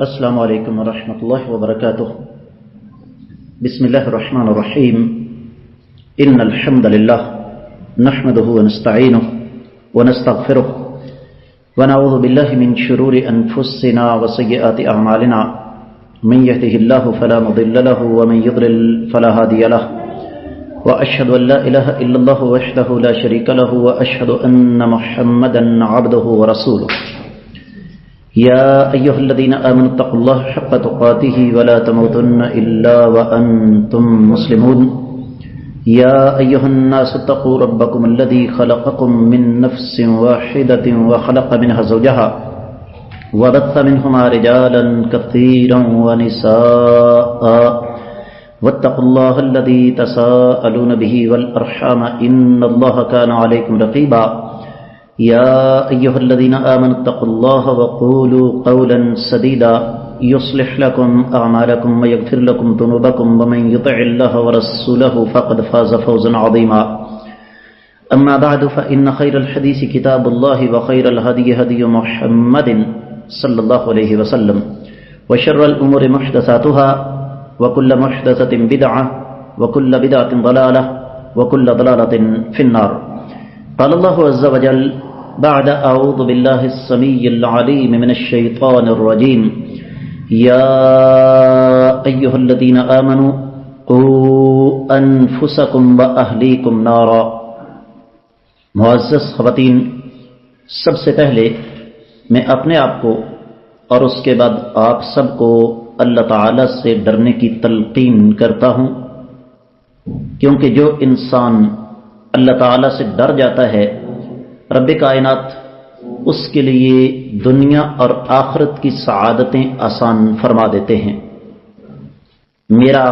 السلام علیکم ورحمۃ اللہ وبرکاتہ۔ بسم اللہ الرحمن الرحیم۔ ان الحمد للہ نحمده ونستعینه ونستغفره ونعوذ باللہ من شرور انفسنا وسیئات اعمالنا، من يهده الله فلا مضل له ومن يضلل فلا هادي له، واشهد ان لا اله الا الله وحده لا شريك له، واشهد ان محمدا عبده ورسوله۔ يا أيها الذين آمنوا اتقوا الله حق تقاته ولا تموتن إلا وأنتم مسلمون۔ يا أيها الناس اتقوا ربكم الذي خلقكم من نفس واحدة وخلق منها زوجها وبث منهما رجالا كثيرا ونساء، واتقوا الله الذي تساءلون به والأرحام إن الله كان عليكم رقيبا۔ يا أيها الذين آمنوا اتقوا الله وقولوا قولا سديدا يصلح لكم أعمالكم ويغفر لكم ذنوبكم، ومن يطع الله ورسوله فقد فاز فوزا عظيما۔ أما بعد فإن خير الحديث كتاب الله، وخير الهدي هدي محمد صلى الله عليه وسلم، وشر الأمور محدثاتها، وكل محدثة بدعة، وكل بدعة ضلالة، وكل ضلالة في النار۔ قال الله عز وجل بعد أعوذ بالله السميع العليم من الشيطان الرجيم: يا أيها الذين آمنوا قوا أنفسكم وأهليكم نارا۔ معزز خواتین، سب سے پہلے میں اپنے آپ کو اور اس کے بعد آپ سب کو اللہ تعالی سے ڈرنے کی تلقین کرتا ہوں، کیونکہ جو انسان اللہ تعالیٰ سے ڈر جاتا ہے، رب کائنات اس کے لیے دنیا اور آخرت کی سعادتیں آسان فرما دیتے ہیں۔ میرا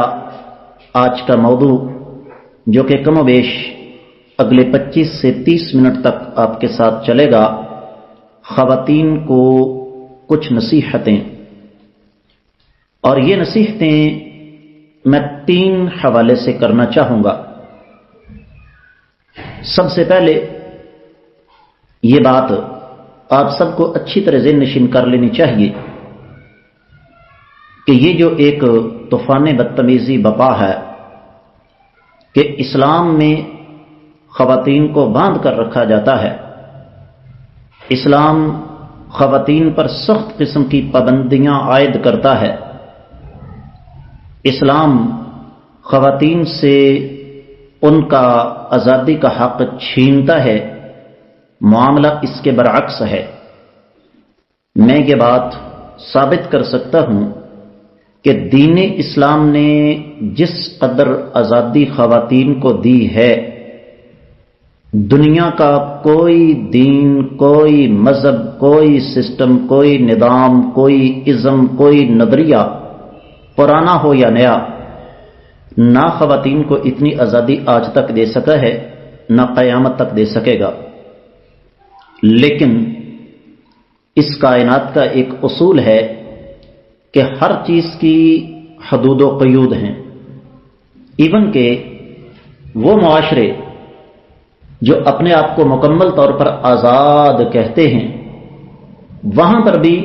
آج کا موضوع، جو کہ کم و بیش اگلے 25 سے 30 منٹ تک آپ کے ساتھ چلے گا، خواتین کو کچھ نصیحتیں، اور یہ نصیحتیں میں 3 حوالے سے کرنا چاہوں گا۔ سب سے پہلے یہ بات آپ سب کو اچھی طرح ذہن نشین کر لینی چاہیے کہ یہ جو ایک طوفان بدتمیزی بپا ہے کہ اسلام میں خواتین کو باندھ کر رکھا جاتا ہے، اسلام خواتین پر سخت قسم کی پابندیاں عائد کرتا ہے، اسلام خواتین سے ان کا آزادی کا حق چھینتا ہے، معاملہ اس کے برعکس ہے۔ میں یہ بات ثابت کر سکتا ہوں کہ دین اسلام نے جس قدر آزادی خواتین کو دی ہے، دنیا کا کوئی دین، کوئی مذہب، کوئی سسٹم، کوئی نظام، کوئی ازم، کوئی نظریہ، پرانا ہو یا نیا، نہ خواتین کو اتنی آزادی آج تک دے سکا ہے، نہ قیامت تک دے سکے گا۔ لیکن اس کائنات کا ایک اصول ہے کہ ہر چیز کی حدود و قیود ہیں۔ ایون کہ وہ معاشرے جو اپنے آپ کو مکمل طور پر آزاد کہتے ہیں، وہاں پر بھی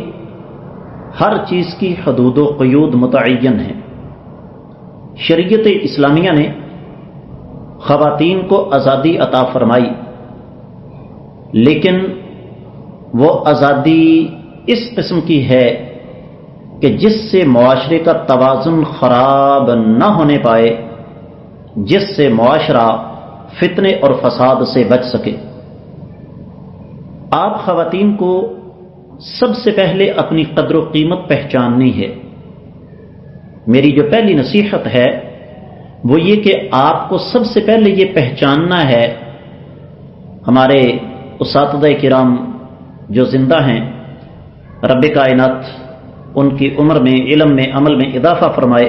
ہر چیز کی حدود و قیود متعین ہیں۔ شریعت اسلامیہ نے خواتین کو آزادی عطا فرمائی، لیکن وہ آزادی اس قسم کی ہے کہ جس سے معاشرے کا توازن خراب نہ ہونے پائے، جس سے معاشرہ فتنے اور فساد سے بچ سکے۔ آپ خواتین کو سب سے پہلے اپنی قدر و قیمت پہچاننی ہے۔ میری جو پہلی نصیحت ہے وہ یہ کہ آپ کو سب سے پہلے یہ پہچاننا ہے، ہمارے اساتذہ کرام جو زندہ ہیں، رب کائنات ان کی عمر میں، علم میں، عمل میں اضافہ فرمائے،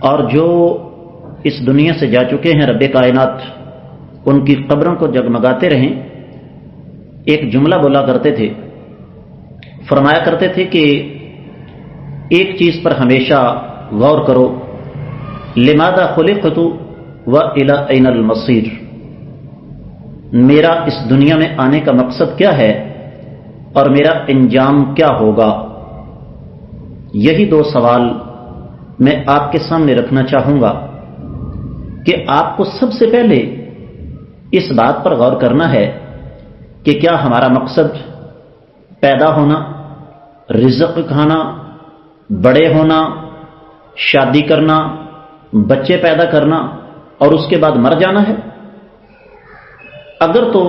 اور جو اس دنیا سے جا چکے ہیں، رب کائنات ان کی قبروں کو جگمگاتے رہیں۔ ایک جملہ بولا کرتے تھے، فرمایا کرتے تھے کہ ایک چیز پر ہمیشہ غور کرو، لماذا خلقت وإلی أین المصیر، میرا اس دنیا میں آنے کا مقصد کیا ہے اور میرا انجام کیا ہوگا۔ یہی دو سوال میں آپ کے سامنے رکھنا چاہوں گا کہ آپ کو سب سے پہلے اس بات پر غور کرنا ہے کہ کیا ہمارا مقصد پیدا ہونا، رزق کھانا، بڑے ہونا، شادی کرنا، بچے پیدا کرنا اور اس کے بعد مر جانا ہے؟ اگر تو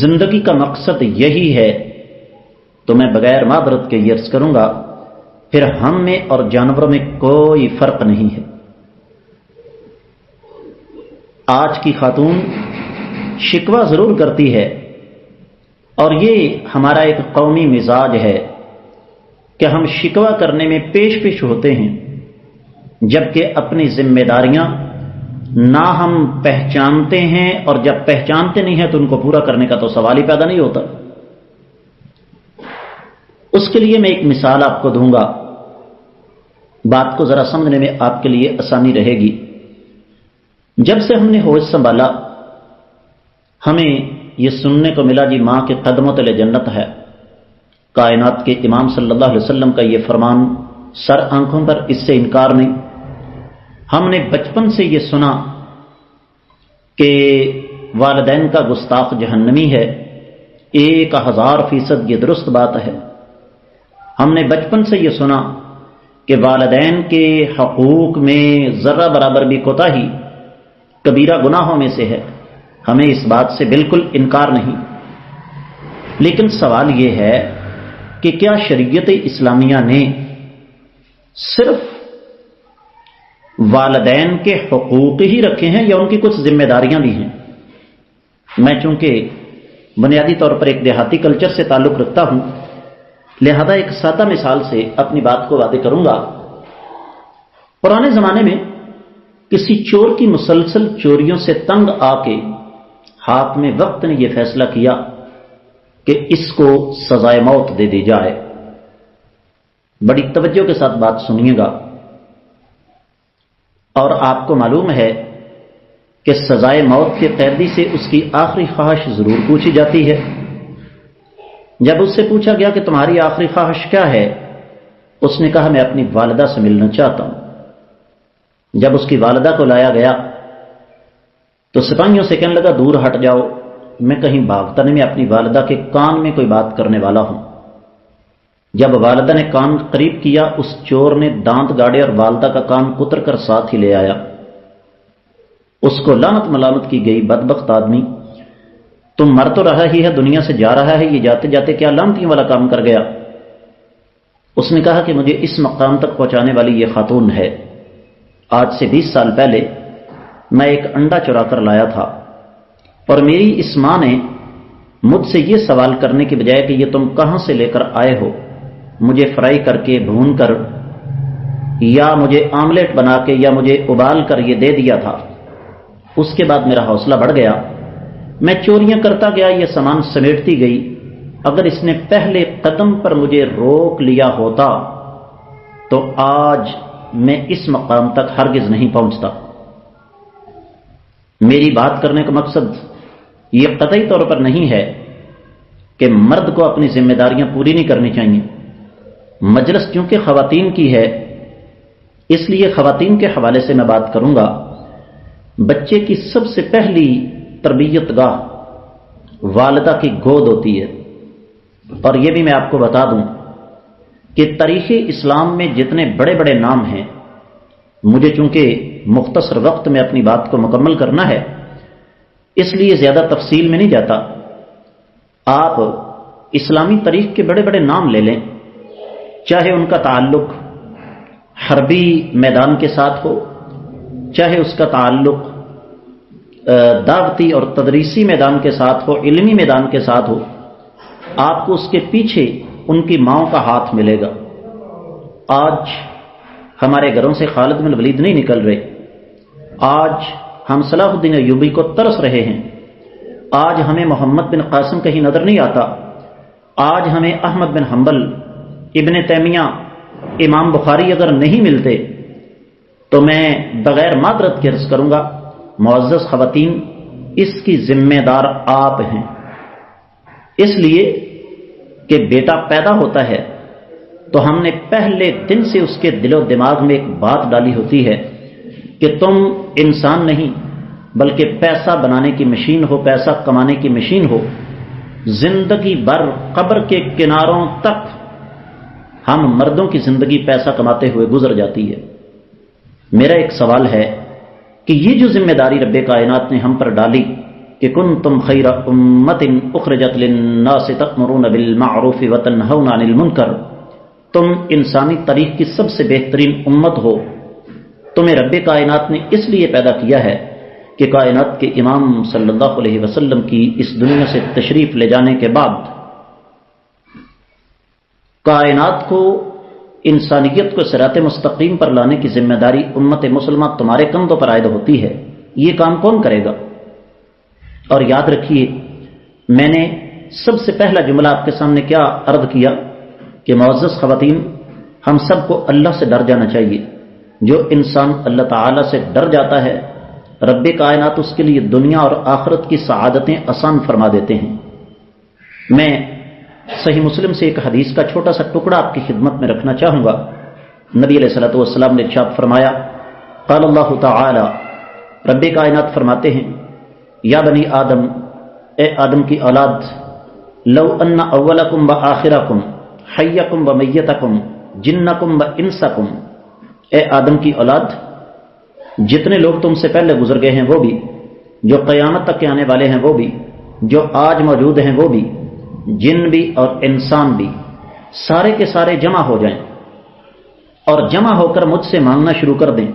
زندگی کا مقصد یہی ہے تو میں بغیر معذرت کے یہ عرض کروں گا پھر ہم میں اور جانوروں میں کوئی فرق نہیں ہے۔ آج کی خاتون شکوہ ضرور کرتی ہے، اور یہ ہمارا ایک قومی مزاج ہے کہ ہم شکوہ کرنے میں پیش پیش ہوتے ہیں، جبکہ اپنی ذمہ داریاں نہ ہم پہچانتے ہیں، اور جب پہچانتے نہیں ہیں تو ان کو پورا کرنے کا تو سوال ہی پیدا نہیں ہوتا۔ اس کے لیے میں ایک مثال آپ کو دوں گا، بات کو ذرا سمجھنے میں آپ کے لیے آسانی رہے گی۔ جب سے ہم نے ہوش سنبھالا ہمیں یہ سننے کو ملا جی ماں کے قدموں تلے جنت ہے، کائنات کے امام صلی اللہ علیہ وسلم کا یہ فرمان سر آنکھوں پر، اس سے انکار نہیں۔ ہم نے بچپن سے یہ سنا کہ والدین کا گستاخ جہنمی ہے، 1000% یہ درست بات ہے۔ ہم نے بچپن سے یہ سنا کہ والدین کے حقوق میں ذرہ برابر بھی کوتاہی کبیرہ گناہوں میں سے ہے، ہمیں اس بات سے بالکل انکار نہیں۔ لیکن سوال یہ ہے کہ کیا شریعت اسلامیہ نے صرف والدین کے حقوق ہی رکھے ہیں یا ان کی کچھ ذمہ داریاں بھی ہیں؟ میں چونکہ بنیادی طور پر ایک دیہاتی کلچر سے تعلق رکھتا ہوں، لہذا ایک سادہ مثال سے اپنی بات کو واضح کروں گا۔ پرانے زمانے میں کسی چور کی مسلسل چوریوں سے تنگ آ کے حاکم میں وقت نے یہ فیصلہ کیا کہ اس کو سزائے موت دے دی جائے۔ بڑی توجہ کے ساتھ بات سنیے گا، اور آپ کو معلوم ہے کہ سزائے موت کے قیدی سے اس کی آخری خواہش ضرور پوچھی جاتی ہے۔ جب اس سے پوچھا گیا کہ تمہاری آخری خواہش کیا ہے، اس نے کہا میں اپنی والدہ سے ملنا چاہتا ہوں۔ جب اس کی والدہ کو لایا گیا تو سپاہیوں سے کہنے لگا دور ہٹ جاؤ، میں کہیں بھاگتا نہیں، میں اپنی والدہ کے کان میں کوئی بات کرنے والا ہوں۔ جب والدہ نے کان قریب کیا، اس چور نے دانت گاڑے اور والدہ کا کان کتر کر ساتھ ہی لے آیا۔ اس کو لعنت ملامت کی گئی، بدبخت آدمی، تم مر تو رہا ہی ہے، دنیا سے جا رہا ہے، یہ جاتے جاتے کیا لعنتیوں والا کام کر گیا؟ اس نے کہا کہ مجھے اس مقام تک پہنچانے والی یہ خاتون ہے۔ آج سے 20 سال پہلے میں ایک انڈا چرا کر لایا تھا، اور میری اس ماں نے مجھ سے یہ سوال کرنے کی بجائے کہ یہ تم کہاں سے لے کر آئے ہو، مجھے فرائی کر کے، بھون کر، یا مجھے آملیٹ بنا کے، یا مجھے ابال کر یہ دے دیا تھا۔ اس کے بعد میرا حوصلہ بڑھ گیا، میں چوریاں کرتا گیا، یہ سامان سمیٹتی گئی۔ اگر اس نے پہلے قدم پر مجھے روک لیا ہوتا تو آج میں اس مقام تک ہرگز نہیں پہنچتا۔ میری بات کرنے کا مقصد یہ قطعی طور پر نہیں ہے کہ مرد کو اپنی ذمہ داریاں پوری نہیں کرنی چاہیے۔ مجلس چونکہ خواتین کی ہے، اس لیے خواتین کے حوالے سے میں بات کروں گا۔ بچے کی سب سے پہلی تربیت گاہ والدہ کی گود ہوتی ہے، اور یہ بھی میں آپ کو بتا دوں کہ تاریخ اسلام میں جتنے بڑے بڑے نام ہیں، مجھے چونکہ مختصر وقت میں اپنی بات کو مکمل کرنا ہے، اس لیے زیادہ تفصیل میں نہیں جاتا۔ آپ اسلامی تاریخ کے بڑے بڑے نام لے لیں، چاہے ان کا تعلق حربی میدان کے ساتھ ہو، چاہے اس کا تعلق دعوتی اور تدریسی میدان کے ساتھ ہو، علمی میدان کے ساتھ ہو، آپ کو اس کے پیچھے ان کی ماؤں کا ہاتھ ملے گا۔ آج ہمارے گھروں سے خالد بن ولید نہیں نکل رہے، آج ہم صلاح الدین ایوبی کو ترس رہے ہیں، آج ہمیں محمد بن قاسم کہیں نظر نہیں آتا، آج ہمیں احمد بن حنبل، ابن تیمیہ، امام بخاری اگر نہیں ملتے تو میں بغیر معذرت کے عرض کروں گا معزز خواتین، اس کی ذمہ دار آپ ہیں۔ اس لیے کہ بیٹا پیدا ہوتا ہے تو ہم نے پہلے دن سے اس کے دل و دماغ میں ایک بات ڈالی ہوتی ہے کہ تم انسان نہیں بلکہ پیسہ بنانے کی مشین ہو، پیسہ کمانے کی مشین ہو۔ زندگی بھر قبر کے کناروں تک ہم مردوں کی زندگی پیسہ کماتے ہوئے گزر جاتی ہے۔ میرا ایک سوال ہے کہ یہ جو ذمہ داری رب کائنات نے ہم پر ڈالی کہ کنتم خیر امت اخرجت للناس تأمرون بالمعروف وتنہون عن المنکر، تم انسانی تاریخ کی سب سے بہترین امت ہو، تمہیں رب کائنات نے اس لیے پیدا کیا ہے کہ کائنات کے امام صلی اللہ علیہ وسلم کی اس دنیا سے تشریف لے جانے کے بعد کائنات کو، انسانیت کو صراط مستقیم پر لانے کی ذمہ داری امت مسلمہ تمہارے کندھوں پر عائد ہوتی ہے۔ یہ کام کون کرے گا؟ اور یاد رکھیے، میں نے سب سے پہلا جملہ آپ کے سامنے کیا عرض کیا کہ معزز خواتین، ہم سب کو اللہ سے ڈر جانا چاہیے۔ جو انسان اللہ تعالی سے ڈر جاتا ہے، رب کائنات اس کے لیے دنیا اور آخرت کی سعادتیں آسان فرما دیتے ہیں۔ میں صحیح مسلم سے ایک حدیث کا چھوٹا سا ٹکڑا آپ کی خدمت میں رکھنا چاہوں گا۔ نبی علیہ الصلوۃ والسلام نے ارشاد فرمایا، قال اللہ تعالی، رب کائنات فرماتے ہیں، یا بنی آدم، اے آدم کی اولاد، لو ان اولکم و آخرکم، حیکم و میتکم، جنکم و انسکم، اے آدم کی اولاد، جتنے لوگ تم سے پہلے گزر گئے ہیں وہ بھی، جو قیامت تک کے آنے والے ہیں وہ بھی، جو آج موجود ہیں وہ بھی، جن بھی اور انسان بھی، سارے کے سارے جمع ہو جائیں اور جمع ہو کر مجھ سے مانگنا شروع کر دیں،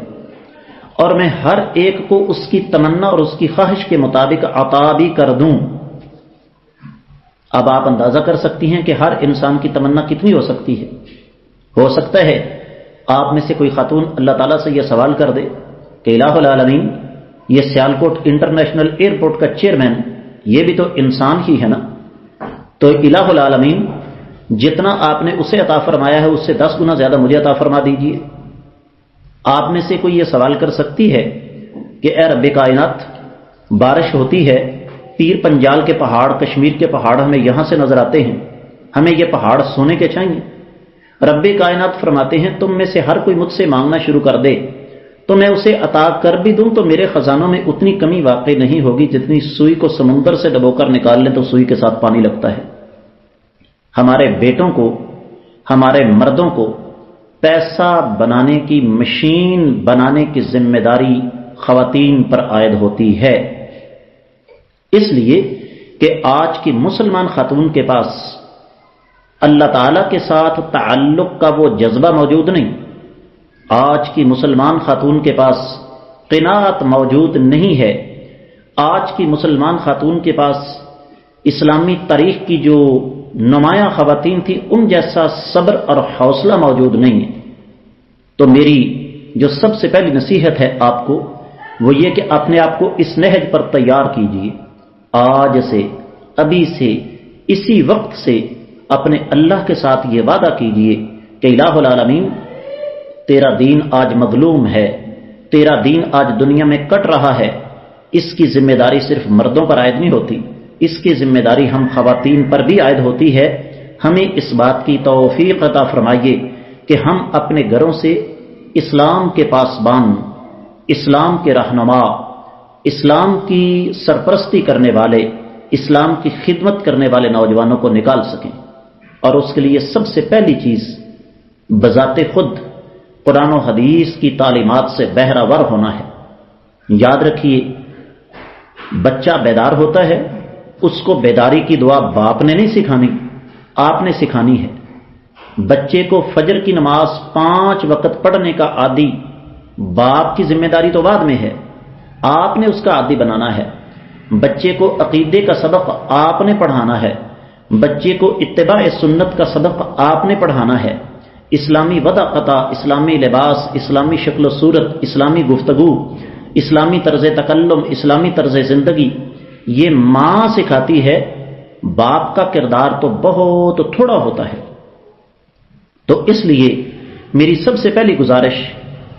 اور میں ہر ایک کو اس کی تمنا اور اس کی خواہش کے مطابق عطا بھی کر دوں۔ اب آپ اندازہ کر سکتی ہیں کہ ہر انسان کی تمنا کتنی ہو سکتی ہے۔ ہو سکتا ہے آپ میں سے کوئی خاتون اللہ تعالیٰ سے یہ سوال کر دے کہ الہ العالمین، یہ سیالکوٹ انٹرنیشنل ایئرپورٹ کا چیئرمین یہ بھی تو انسان ہی ہے نا، تو الہ العالمین جتنا آپ نے اسے عطا فرمایا ہے اس سے 10 گنا زیادہ مجھے عطا فرما دیجیے۔ آپ میں سے کوئی یہ سوال کر سکتی ہے کہ اے رب کائنات، بارش ہوتی ہے، پیر پنجال کے پہاڑ، کشمیر کے پہاڑ ہمیں یہاں سے نظر آتے ہیں، ہمیں یہ پہاڑ سونے کے چاہیے؟ رب کائنات فرماتے ہیں تم میں سے ہر کوئی مجھ سے مانگنا شروع کر دے تو میں اسے عطا کر بھی دوں تو میرے خزانوں میں اتنی کمی واقع نہیں ہوگی جتنی سوئی کو سمندر سے ڈبو کر نکال لیں تو سوئی کے ساتھ پانی لگتا ہے۔ ہمارے بیٹوں کو، ہمارے مردوں کو پیسہ بنانے کی مشین بنانے کی ذمہ داری خواتین پر عائد ہوتی ہے، اس لیے کہ آج کی مسلمان خاتون کے پاس اللہ تعالی کے ساتھ تعلق کا وہ جذبہ موجود نہیں، آج کی مسلمان خاتون کے پاس قناعت موجود نہیں ہے، آج کی مسلمان خاتون کے پاس اسلامی تاریخ کی جو نمایاں خواتین تھی ان جیسا صبر اور حوصلہ موجود نہیں ہے۔ تو میری جو سب سے پہلی نصیحت ہے آپ کو وہ یہ کہ اپنے آپ کو اس نہج پر تیار کیجیے، آج سے، ابھی سے، اسی وقت سے اپنے اللہ کے ساتھ یہ وعدہ کیجیے کہ الہ العالمین، تیرا دین آج مظلوم ہے، تیرا دین آج دنیا میں کٹ رہا ہے، اس کی ذمہ داری صرف مردوں پر عائد نہیں ہوتی، اس کی ذمہ داری ہم خواتین پر بھی عائد ہوتی ہے۔ ہمیں اس بات کی توفیق عطا فرمائیے کہ ہم اپنے گھروں سے اسلام کے پاسبان، اسلام کے رہنما، اسلام کی سرپرستی کرنے والے، اسلام کی خدمت کرنے والے نوجوانوں کو نکال سکیں، اور اس کے لیے سب سے پہلی چیز بذات خود قرآن و حدیث کی تعلیمات سے بہرہ ور ہونا ہے۔ یاد رکھیے، بچہ بیدار ہوتا ہے، اس کو بیداری کی دعا باپ نے نہیں سکھانی، آپ نے سکھانی ہے۔ بچے کو فجر کی نماز 5 وقت پڑھنے کا عادی باپ کی ذمہ داری تو بعد میں ہے، آپ نے اس کا عادی بنانا ہے۔ بچے کو عقیدے کا سبق آپ نے پڑھانا ہے، بچے کو اتباع سنت کا سبق آپ نے پڑھانا ہے۔ اسلامی وضع قطع، اسلامی لباس، اسلامی شکل و صورت، اسلامی گفتگو، اسلامی طرز تکلم، اسلامی طرز زندگی یہ ماں سکھاتی ہے، باپ کا کردار تو بہت تھوڑا ہوتا ہے۔ تو اس لیے میری سب سے پہلی گزارش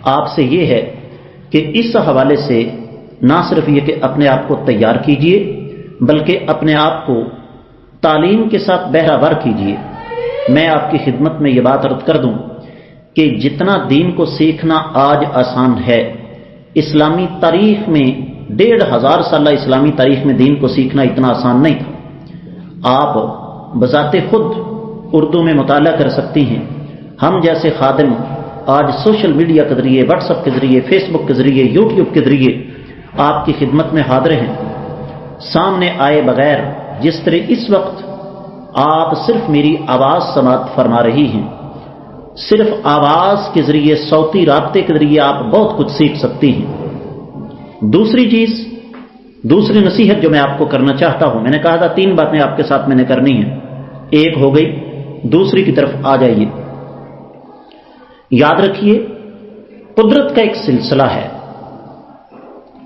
آپ سے یہ ہے کہ اس حوالے سے نہ صرف یہ کہ اپنے آپ کو تیار کیجئے بلکہ اپنے آپ کو تعلیم کے ساتھ بہرہ ور کیجئے۔ میں آپ کی خدمت میں یہ بات عرض کر دوں کہ جتنا دین کو سیکھنا آج آسان ہے، اسلامی تاریخ میں 1500 سالہ اسلامی تاریخ میں دین کو سیکھنا اتنا آسان نہیں تھا۔ آپ بذات خود اردو میں مطالعہ کر سکتی ہیں۔ ہم جیسے خادم آج سوشل میڈیا کے ذریعے، واٹس ایپ کے ذریعے، فیس بک کے ذریعے، یوٹیوب کے ذریعے آپ کی خدمت میں حاضر ہیں۔ سامنے آئے بغیر جس طرح اس وقت آپ صرف میری آواز سماعت فرما رہی ہیں، صرف آواز کے ذریعے، صوتی رابطے کے ذریعے آپ بہت کچھ سیکھ سکتی ہیں۔ دوسری چیز، دوسری نصیحت جو میں آپ کو کرنا چاہتا ہوں، میں نے کہا تھا 3 باتیں آپ کے ساتھ میں نے کرنی ہیں، ایک ہو گئی، دوسری کی طرف آ جائیے۔ یاد رکھیے، قدرت کا ایک سلسلہ ہے۔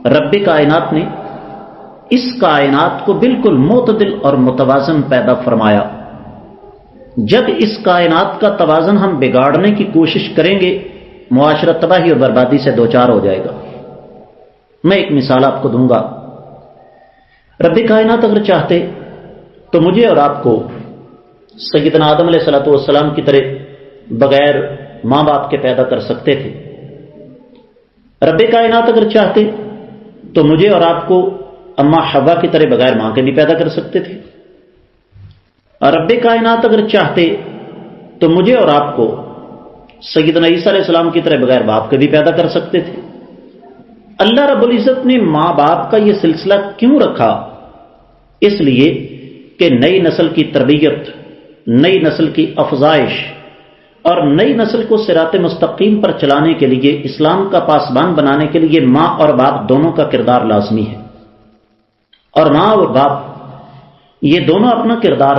رب کائنات نے اس کائنات کو بالکل معتدل اور متوازن پیدا فرمایا۔ جب اس کائنات کا توازن ہم بگاڑنے کی کوشش کریں گے، معاشرہ تباہی اور بربادی سے دوچار ہو جائے گا۔ میں ایک مثال آپ کو دوں گا۔ رب کائنات اگر چاہتے تو مجھے اور آپ کو سیدنا آدم علیہ الصلوۃ والسلام کی طرح بغیر ماں باپ کے پیدا کر سکتے تھے۔ رب کائنات اگر چاہتے تو مجھے اور آپ کو اما حوا کی طرح بغیر ماں کے بھی پیدا کر سکتے تھے۔ رب کائنات اگر چاہتے تو مجھے اور آپ کو سیدنا عیسیٰ علیہ السلام کی طرح بغیر باپ کے بھی پیدا کر سکتے تھے۔ اللہ رب العزت نے ماں باپ کا یہ سلسلہ کیوں رکھا؟ اس لیے کہ نئی نسل کی تربیت، نئی نسل کی افزائش اور نئی نسل کو صراط مستقیم پر چلانے کے لیے، اسلام کا پاسبان بنانے کے لیے ماں اور باپ دونوں کا کردار لازمی ہے۔ اور ماں اور باپ یہ دونوں اپنا کردار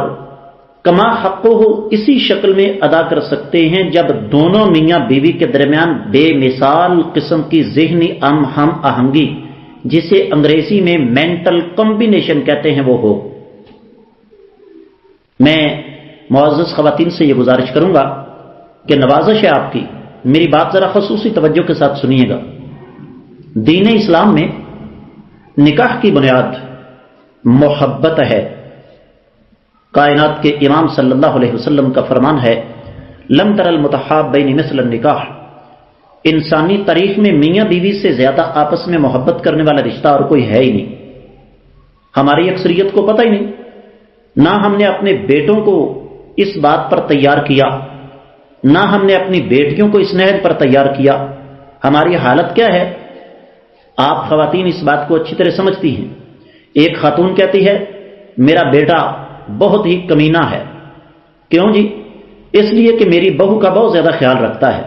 کما حق ہو اسی شکل میں ادا کر سکتے ہیں جب دونوں میاں بیوی کے درمیان بے مثال قسم کی ذہنی ہم آہنگی، جسے انگریزی میں مینٹل کمبینیشن کہتے ہیں، وہ ہو۔ میں معزز خواتین سے یہ گزارش کروں گا کہ نوازش ہے آپ کی، میری بات ذرا خصوصی توجہ کے ساتھ سنیے گا۔ دین اسلام میں نکاح کی بنیاد محبت ہے۔ کائنات کے امام صلی اللہ علیہ وسلم کا فرمان ہے، لم تر المتحابین مثل النکاح، انسانی تاریخ میں میاں بیوی سے زیادہ آپس میں محبت کرنے والا رشتہ اور کوئی ہے ہی نہیں۔ ہماری اکثریت کو پتہ ہی نہیں، نہ ہم نے اپنے بیٹوں کو اس بات پر تیار کیا، نہ ہم نے اپنی بیٹیوں کو اس نہج پر تیار کیا۔ ہماری حالت کیا ہے؟ آپ خواتین اس بات کو اچھی طرح سمجھتی ہیں۔ ایک خاتون کہتی ہے میرا بیٹا بہت ہی کمینہ ہے۔ کیوں جی؟ اس لیے کہ میری بہو کا بہت زیادہ خیال رکھتا ہے،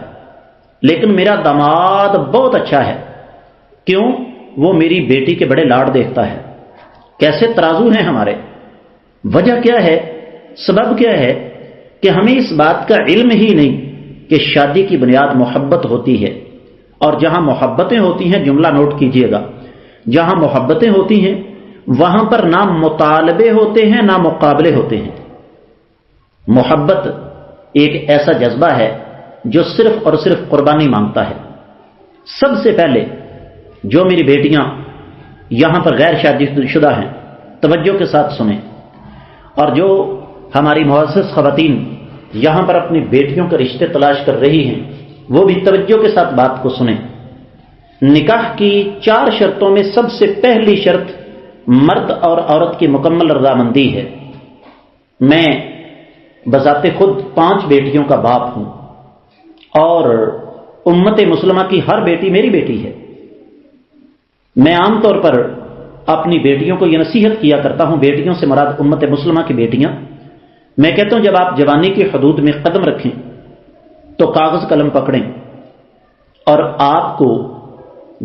لیکن میرا داماد بہت اچھا ہے۔ کیوں؟ وہ میری بیٹی کے بڑے لاڈ دیکھتا ہے۔ کیسے ترازو ہیں ہمارے؟ وجہ کیا ہے؟ سبب کیا ہے؟ کہ ہمیں اس بات کا علم ہی نہیں کہ شادی کی بنیاد محبت ہوتی ہے، اور جہاں محبتیں ہوتی ہیں، جملہ نوٹ کیجئے گا، جہاں محبتیں ہوتی ہیں وہاں پر نہ مطالبے ہوتے ہیں نہ مقابلے ہوتے ہیں۔ محبت ایک ایسا جذبہ ہے جو صرف اور صرف قربانی مانگتا ہے۔ سب سے پہلے جو میری بیٹیاں یہاں پر غیر شادی شدہ ہیں، توجہ کے ساتھ سنیں، اور جو ہماری معزز خواتین یہاں پر اپنی بیٹیوں کے رشتے تلاش کر رہی ہیں، وہ بھی توجہ کے ساتھ بات کو سنیں۔ نکاح کی 4 شرطوں میں سب سے پہلی شرط مرد اور عورت کی مکمل رضامندی ہے۔ میں بذات خود 5 بیٹیوں کا باپ ہوں، اور امت مسلمہ کی ہر بیٹی میری بیٹی ہے۔ میں عام طور پر اپنی بیٹیوں کو یہ نصیحت کیا کرتا ہوں، بیٹیوں سے مراد امت مسلمہ کی بیٹیاں، میں کہتا ہوں جب آپ جوانی کی حدود میں قدم رکھیں تو کاغذ قلم پکڑیں، اور آپ کو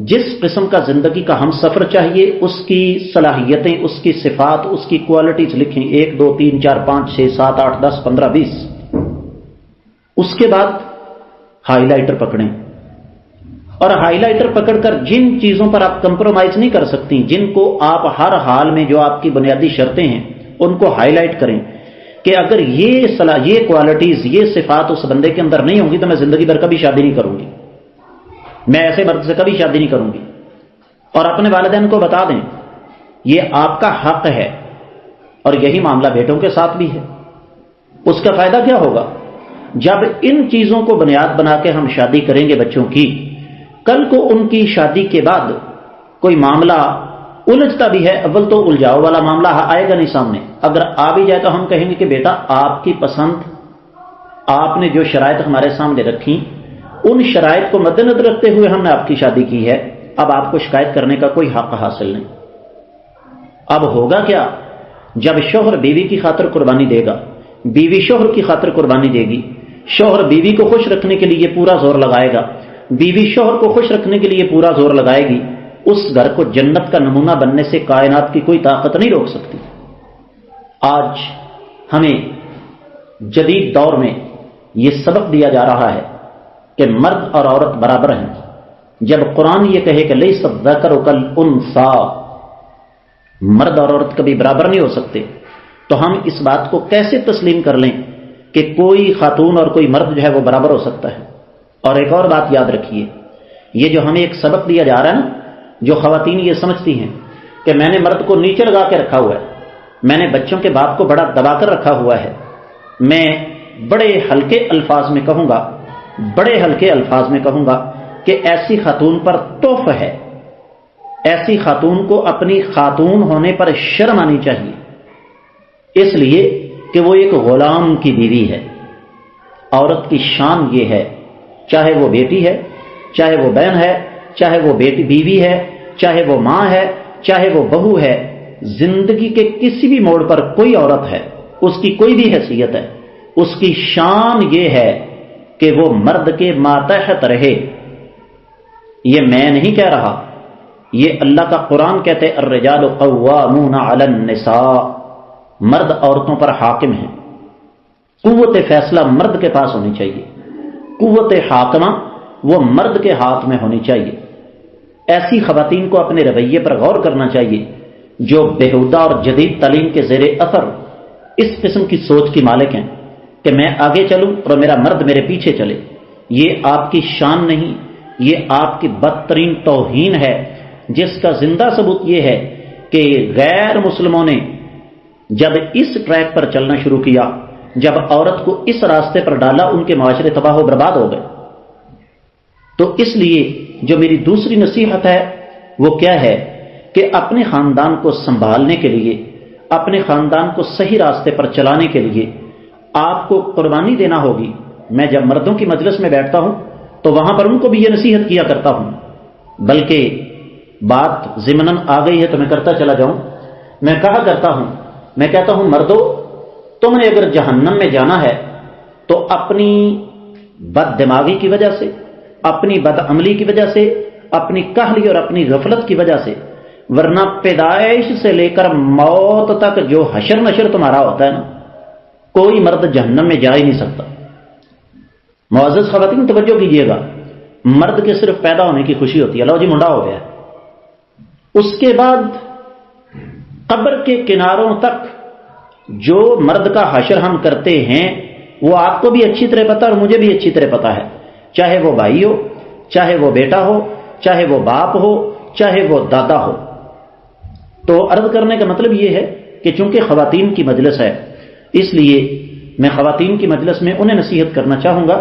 جس قسم کا زندگی کا ہم سفر چاہیے، اس کی صلاحیتیں، اس کی صفات، اس کی کوالٹیز لکھیں، 1 2 3 4 5 6 7 8 10 15 20۔ اس کے بعد ہائی لائٹر پکڑیں، اور ہائی لائٹر پکڑ کر جن چیزوں پر آپ کمپرومائز نہیں کر سکتی، جن کو آپ ہر حال میں، جو آپ کی بنیادی شرطیں ہیں، ان کو ہائی لائٹ کریں کہ اگر یہ کوالٹیز، یہ صفات اس بندے کے اندر نہیں ہوں گی تو میں زندگی بھر کبھی شادی نہیں کروں گی، میں ایسے مرد سے کبھی شادی نہیں کروں گی۔ اور اپنے والدین کو بتا دیں، یہ آپ کا حق ہے، اور یہی معاملہ بیٹوں کے ساتھ بھی ہے۔ اس کا فائدہ کیا ہوگا؟ جب ان چیزوں کو بنیاد بنا کے ہم شادی کریں گے بچوں کی، کل کو ان کی شادی کے بعد کوئی معاملہ الجھتا بھی ہے، اول تو الجھاؤ والا معاملہ آئے گا نہیں سامنے، اگر آ بھی جائے تو ہم کہیں گے کہ بیٹا آپ کی پسند، آپ نے جو شرائط ہمارے سامنے رکھی ان شرائط کو مد نظر رکھتے ہوئے ہم نے آپ کی شادی کی ہے، اب آپ کو شکایت کرنے کا کوئی حق حاصل نہیں۔ اب ہوگا کیا؟ جب شوہر بیوی کی خاطر قربانی دے گا، بیوی شوہر کی خاطر قربانی دے گی، شوہر بیوی کو خوش رکھنے کے لیے پورا زور لگائے گا، بیوی شوہر کو خوش رکھنے کے لیے پورا زور لگائے گی، اس گھر کو جنت کا نمونہ بننے سے کائنات کی کوئی طاقت نہیں روک سکتی۔ آج ہمیں جدید دور میں یہ سبق دیا جا رہا ہے کہ مرد اور عورت برابر ہیں۔ جب قرآن یہ کہے کہ لیس الذکر کالانثی، مرد اور عورت کبھی برابر نہیں ہو سکتے، تو ہم اس بات کو کیسے تسلیم کر لیں کہ کوئی خاتون اور کوئی مرد جو ہے وہ برابر ہو سکتا ہے؟ اور ایک اور بات یاد رکھیے، یہ جو ہمیں ایک سبق دیا جا رہا ہے نا، جو خواتین یہ سمجھتی ہیں کہ میں نے مرد کو نیچے لگا کے رکھا ہوا ہے، میں نے بچوں کے باپ کو بڑا دبا کر رکھا ہوا ہے، میں بڑے ہلکے الفاظ میں کہوں گا کہ ایسی خاتون پر توف ہے، ایسی خاتون کو اپنی خاتون ہونے پر شرم آنی چاہیے، اس لیے کہ وہ ایک غلام کی بیوی ہے۔ عورت کی شان یہ ہے، چاہے وہ بیٹی ہے، چاہے وہ بہن ہے، چاہے وہ بیٹی بیوی ہے، چاہے وہ ماں ہے، چاہے وہ بہو ہے، زندگی کے کسی بھی موڑ پر کوئی عورت ہے، اس کی کوئی بھی حیثیت ہے، اس کی شان یہ ہے کہ وہ مرد کے ماتحت رہے۔ یہ میں نہیں کہہ رہا، یہ اللہ کا قرآن کہتے الرجال قوامون علی النساء، مرد عورتوں پر حاکم ہیں، قوت فیصلہ مرد کے پاس ہونی چاہیے، قوت حاکمہ وہ مرد کے ہاتھ میں ہونی چاہیے۔ ایسی خواتین کو اپنے رویے پر غور کرنا چاہیے جو بےہودہ اور جدید تعلیم کے زیر اثر اس قسم کی سوچ کی مالک ہیں کہ میں آگے چلوں اور میرا مرد میرے پیچھے چلے۔ یہ آپ کی شان نہیں، یہ آپ کی بدترین توہین ہے، جس کا زندہ ثبوت یہ ہے کہ غیر مسلموں نے جب اس ٹریک پر چلنا شروع کیا، جب عورت کو اس راستے پر ڈالا، ان کے معاشرے تباہ و برباد ہو گئے۔ تو اس لیے جو میری دوسری نصیحت ہے وہ کیا ہے کہ اپنے خاندان کو سنبھالنے کے لیے، اپنے خاندان کو صحیح راستے پر چلانے کے لیے آپ کو قربانی دینا ہوگی۔ میں جب مردوں کی مجلس میں بیٹھتا ہوں تو وہاں پر ان کو بھی یہ نصیحت کیا کرتا ہوں، بلکہ بات ضمناً آ گئی ہے تو میں کرتا چلا جاؤں۔ میں کہا کرتا ہوں، میں کہتا ہوں مردو، تم نے اگر جہنم میں جانا ہے تو اپنی بد دماغی کی وجہ سے، اپنی بد عملی کی وجہ سے، اپنی کاہلی اور اپنی غفلت کی وجہ سے، ورنہ پیدائش سے لے کر موت تک جو حشر نشر تمہارا ہوتا ہے نا، کوئی مرد جہنم میں جا ہی نہیں سکتا۔ معزز خواتین توجہ کیجیے گا، مرد کے صرف پیدا ہونے کی خوشی ہوتی ہے، لو جی منڈا ہو گیا، اس کے بعد قبر کے کناروں تک جو مرد کا حشر ہم کرتے ہیں وہ آپ کو بھی اچھی طرح پتا اور مجھے بھی اچھی طرح پتا ہے، چاہے وہ بھائی ہو، چاہے وہ بیٹا ہو، چاہے وہ باپ ہو، چاہے وہ دادا ہو۔ تو عرض کرنے کا مطلب یہ ہے کہ چونکہ خواتین کی مجلس ہے، اس لیے میں خواتین کی مجلس میں انہیں نصیحت کرنا چاہوں گا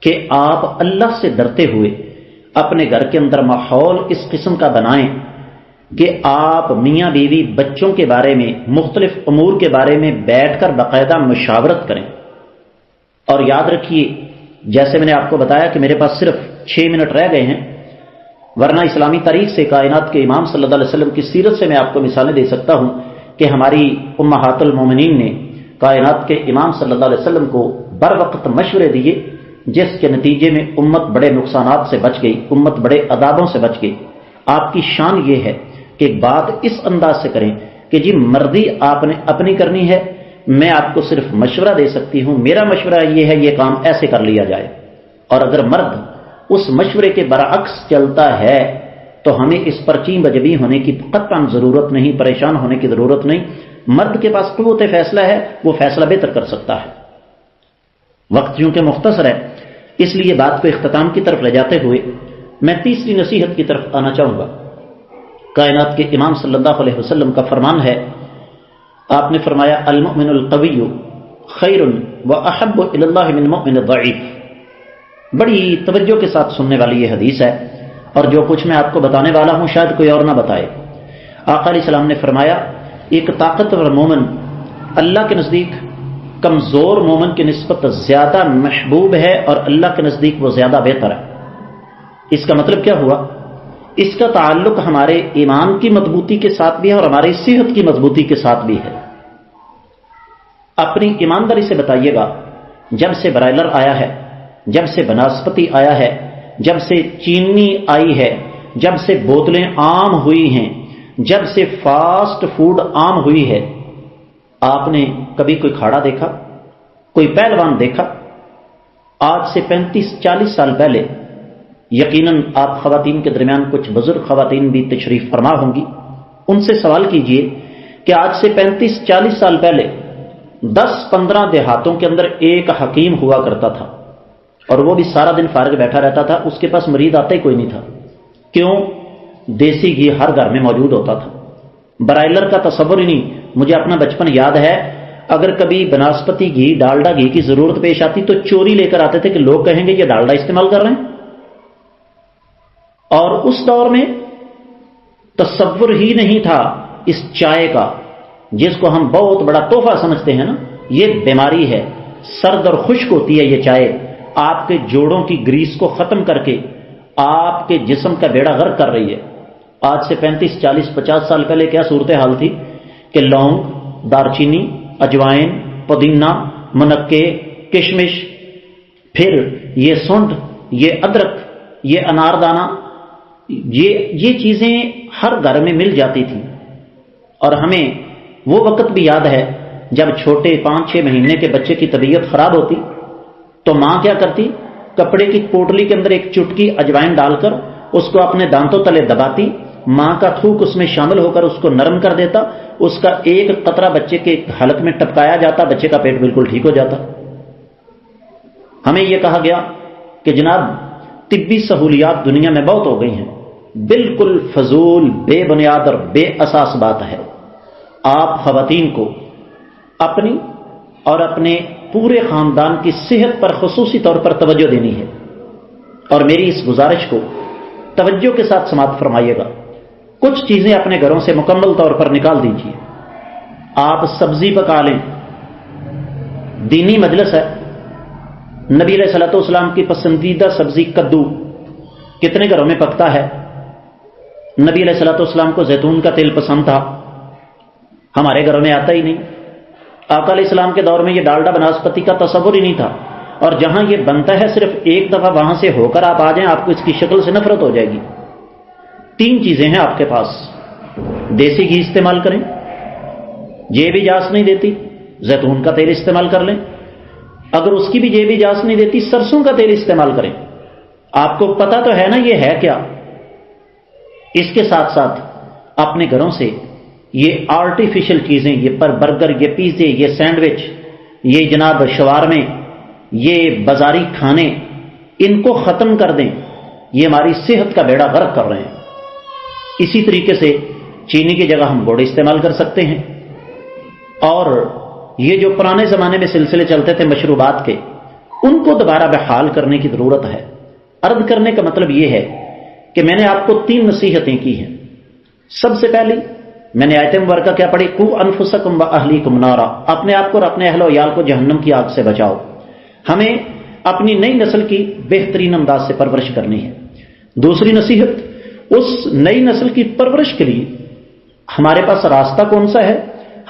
کہ آپ اللہ سے ڈرتے ہوئے اپنے گھر کے اندر ماحول اس قسم کا بنائیں کہ آپ میاں بیوی بچوں کے بارے میں، مختلف امور کے بارے میں بیٹھ کر باقاعدہ مشاورت کریں۔ اور یاد رکھیے، جیسے میں نے آپ کو بتایا کہ میرے پاس صرف 6 منٹ رہ گئے ہیں، ورنہ اسلامی تاریخ سے، کائنات کے امام صلی اللہ علیہ وسلم کی سیرت سے میں آپ کو مثالیں دے سکتا ہوں کہ ہماری امہات المومنین نے کائنات کے امام صلی اللہ علیہ وسلم کو بر وقت مشورے دیے، جس کے نتیجے میں امت بڑے نقصانات سے بچ گئی، امت بڑے عذابوں سے بچ گئی۔ آپ کی شان یہ ہے کہ بات اس انداز سے کریں کہ جی مردی آپ نے اپنی کرنی ہے، میں آپ کو صرف مشورہ دے سکتی ہوں، میرا مشورہ یہ ہے یہ کام ایسے کر لیا جائے۔ اور اگر مرد اس مشورے کے برعکس چلتا ہے تو ہمیں اس پر چین بجبی ہونے کی قطعاً ضرورت نہیں، پریشان ہونے کی ضرورت نہیں۔ مرد کے پاس قوت فیصلہ ہے، وہ فیصلہ بہتر کر سکتا ہے۔ وقت چونکہ مختصر ہے، اس لیے بات کو اختتام کی طرف لے جاتے ہوئے میں تیسری نصیحت کی طرف آنا چاہوں گا۔ کائنات کے امام صلی اللہ علیہ وسلم کا فرمان ہے، آپ نے فرمایا المؤمن القوی خیر و احب الی اللہ من المؤمن الضعیف۔ بڑی توجہ کے ساتھ سننے والی یہ حدیث ہے، اور جو کچھ میں آپ کو بتانے والا ہوں شاید کوئی اور نہ بتائے۔ آقا علیہ السلام نے فرمایا ایک طاقتور مومن اللہ کے نزدیک کمزور مومن کی نسبت زیادہ محبوب ہے، اور اللہ کے نزدیک وہ زیادہ بہتر ہے۔ اس کا مطلب کیا ہوا؟ اس کا تعلق ہمارے ایمان کی مضبوطی کے ساتھ بھی ہے اور ہماری صحت کی مضبوطی کے ساتھ بھی ہے۔ اپنی ایمانداری سے بتائیے گا، جب سے برائلر آیا ہے، جب سے بناسپتی آیا ہے، جب سے چینی آئی ہے، جب سے بوتلیں عام ہوئی ہیں، جب سے فاسٹ فوڈ عام ہوئی ہے، آپ نے کبھی کوئی کھاڑا دیکھا، کوئی پہلوان دیکھا؟ آج سے 35-40 سال پہلے یقیناً آپ خواتین کے درمیان کچھ بزرگ خواتین بھی تشریف فرما ہوں گی، ان سے سوال کیجئے کہ آج سے 35-40 سال پہلے 10-15 دیہاتوں کے اندر ایک حکیم ہوا کرتا تھا، اور وہ بھی سارا دن فارغ بیٹھا رہتا تھا، اس کے پاس مریض آتا ہی کوئی نہیں تھا۔ کیوں؟ دیسی گھی ہر گھر میں موجود ہوتا تھا، برائلر کا تصور ہی نہیں۔ مجھے اپنا بچپن یاد ہے، اگر کبھی بناسپتی گھی، ڈالڈا گھی کی ضرورت پیش آتی تو چوری لے کر آتے تھے کہ لوگ کہیں گے یہ ڈالڈا استعمال کر رہے ہیں۔ اور اس دور میں تصور ہی نہیں تھا اس چائے کا، جس کو ہم بہت بڑا تحفہ سمجھتے ہیں نا، یہ بیماری ہے، سرد اور خشک ہوتی ہے یہ چائے، آپ کے جوڑوں کی گریس کو ختم کر کے آپ کے جسم کا بیڑا غرق کر رہی ہے۔ آج سے 35-40-50 سال پہلے کیا صورتحال تھی کہ لونگ، دارچینی، اجوائن، پودینہ، منکے، کشمش، پھر یہ سونڈ، یہ ادرک، یہ اناردانہ، یہ چیزیں ہر گھر میں مل جاتی تھیں۔ اور ہمیں وہ وقت بھی یاد ہے جب چھوٹے 5-6 مہینے کے بچے کی طبیعت خراب ہوتی تو ماں کیا کرتی؟ کپڑے کی پوٹلی کے اندر ایک چٹکی اجوائن ڈال کر اس کو اپنے دانتوں تلے دباتی، ماں کا تھوک اس میں شامل ہو کر اس کو نرم کر دیتا، اس کا ایک قطرہ بچے کے حلق میں ٹپکایا جاتا، بچے کا پیٹ بالکل ٹھیک ہو جاتا۔ ہمیں یہ کہا گیا کہ جناب طبی سہولیات دنیا میں بہت ہو گئی ہیں، بالکل فضول، بے بنیاد اور بے اساس بات ہے۔ آپ خواتین کو اپنی اور اپنے پورے خاندان کی صحت پر خصوصی طور پر توجہ دینی ہے، اور میری اس گزارش کو توجہ کے ساتھ سماعت فرمائیے گا۔ کچھ چیزیں اپنے گھروں سے مکمل طور پر نکال دیجیے۔ آپ سبزی پکا لیں، دینی مجلس ہے، نبی علیہ الصلوۃ والسلام کی پسندیدہ سبزی کدو کتنے گھروں میں پکتا ہے؟ نبی علیہ الصلوۃ والسلام کو زیتون کا تیل پسند تھا، ہمارے گھروں میں آتا ہی نہیں۔ آقا علیہ السلام کے دور میں یہ ڈالڈا بناسپتی کا تصور ہی نہیں تھا، اور جہاں یہ بنتا ہے صرف ایک دفعہ وہاں سے ہو کر آپ آ جائیں، آپ کو اس کی شکل سے نفرت ہو جائے گی۔ 3 چیزیں ہیں آپ کے پاس، دیسی گھی استعمال کریں، جیب اجازت نہیں دیتی زیتون کا تیل استعمال کر لیں، اگر اس کی بھی جیب اجازت نہیں دیتی سرسوں کا تیل استعمال کریں۔ آپ کو پتا تو ہے نا یہ ہے کیا۔ اس کے ساتھ ساتھ اپنے گھروں سے یہ آرٹیفیشل چیزیں، یہ برگر، یہ پیزے، یہ سینڈوچ، یہ جناب شوارمے، یہ بازاری کھانے، ان کو ختم کر دیں، یہ ہماری صحت کا بیڑا غرق کر رہے ہیں۔ اسی طریقے سے چینی کی جگہ ہم گڑ استعمال کر سکتے ہیں، اور یہ جو پرانے زمانے میں سلسلے چلتے تھے مشروبات کے، ان کو دوبارہ بحال کرنے کی ضرورت ہے۔ عرض کرنے کا مطلب یہ ہے کہ میں نے آپ کو 3 نصیحتیں کی ہیں۔ سب سے پہلی میں نے آیت مبارکہ کیا پڑھی؟ قوا انفسکم واہلیکم نارا، اپنے آپ کو اور اپنے اہل و عیال کو جہنم کی آگ سے بچاؤ۔ ہمیں اپنی نئی نسل کی بہترین انداز سے پرورش کرنی ہے۔ دوسری نصیحت، اس نئی نسل کی پرورش کے لیے ہمارے پاس راستہ کون سا ہے؟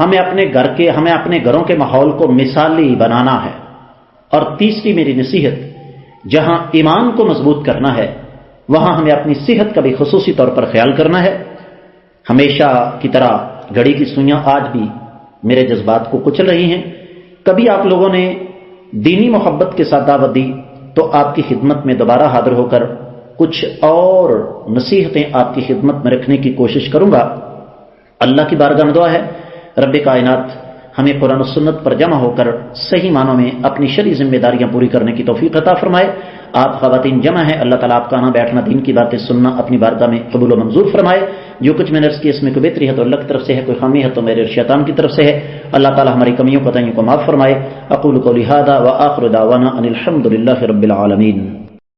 ہمیں اپنے گھروں کے ماحول کو مثالی بنانا ہے۔ اور تیسری میری نصیحت، جہاں ایمان کو مضبوط کرنا ہے وہاں ہمیں اپنی صحت کا بھی خصوصی طور پر خیال کرنا ہے۔ ہمیشہ کی طرح گھڑی کی سوئیاں آج بھی میرے جذبات کو کچل رہی ہیں۔ کبھی آپ لوگوں نے دینی محبت کے ساتھ دعوت دی تو آپ کی خدمت میں دوبارہ حاضر ہو کر کچھ اور نصیحتیں آپ کی خدمت میں رکھنے کی کوشش کروں گا۔ اللہ کی بارگاہ میں دعا ہے رب کائنات ہمیں قرآن و سنت پر جمع ہو کر صحیح معنوں میں اپنی شرعی ذمہ داریاں پوری کرنے کی توفیق عطا فرمائے۔ آپ خواتین جمع ہیں، اللہ تعالیٰ آپ کا آنا بیٹھنا، دین کی باتیں سننا اپنی بارگاہ میں قبول و منظور فرمائے۔ جو کچھ میں نے عرض کی اس میں کوئی بہتری ہے تو اللہ کی طرف سے ہے، کوئی خامی ہے تو میرے شیطان کی طرف سے ہے۔ اللہ تعالیٰ ہماری کمیوں کوتاہیوں کو معاف فرمائے۔ اقول قولی ھذا وآخر دعوانا ان الحمد للہ رب العالمین۔